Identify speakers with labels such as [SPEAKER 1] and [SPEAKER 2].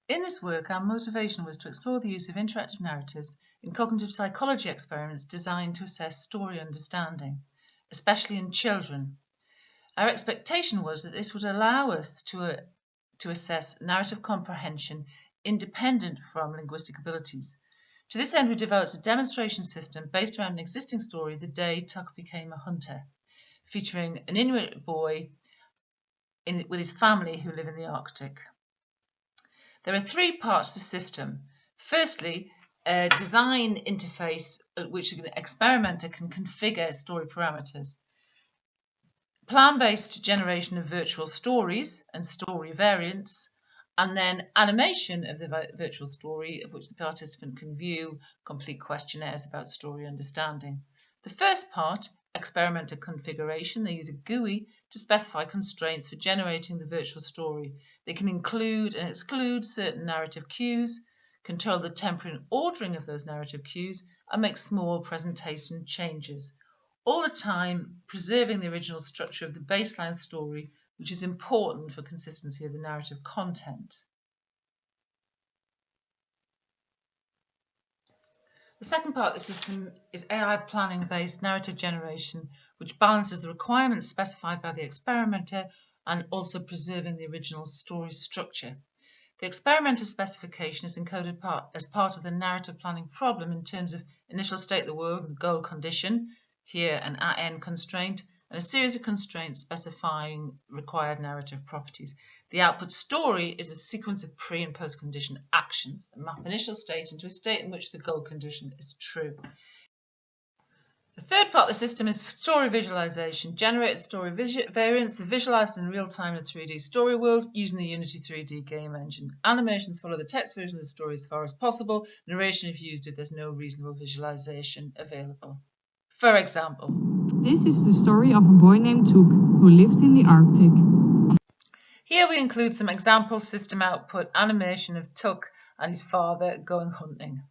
[SPEAKER 1] In this work, our motivation was to explore the use of interactive narratives in cognitive psychology experiments designed to assess story understanding, especially in children. Our expectation was that this would allow us to assess narrative comprehension independent from linguistic abilities. To this end, we developed a demonstration system based around an existing story, The Day Tuck Became a Hunter, featuring an Inuit boy with his family who live in the Arctic. There are three parts to the system. Firstly, a design interface at which an experimenter can configure story parameters. Plan-based generation of virtual stories and story variants, and then animation of the virtual story, of which the participant can view complete questionnaires about story understanding. The first part, experimenter configuration, they use a GUI to specify constraints for generating the virtual story. They can include and exclude certain narrative cues, control the temporal ordering of those narrative cues, and make small presentation changes, all the time preserving the original structure of the baseline story, which is important for consistency of the narrative content. The second part of the system is AI planning-based narrative generation, which balances the requirements specified by the experimenter and also preserving the original story structure. The experimenter specification is encoded as part of the narrative planning problem in terms of initial state of the world and goal condition, here an AN constraint, and a series of constraints specifying required narrative properties. The output story is a sequence of pre- and post-condition actions that map initial state into a state in which the goal condition is true. The third part of the system is story visualization. Generated story variants are visualized in real time in a 3D story world using the Unity 3D game engine. Animations follow the text version of the story as far as possible. Narration is used if there's no reasonable visualization available. For example,
[SPEAKER 2] this is the story of a boy named Tuk who lived in the Arctic.
[SPEAKER 1] Here we include some example system output animation of Tuk and his father going hunting.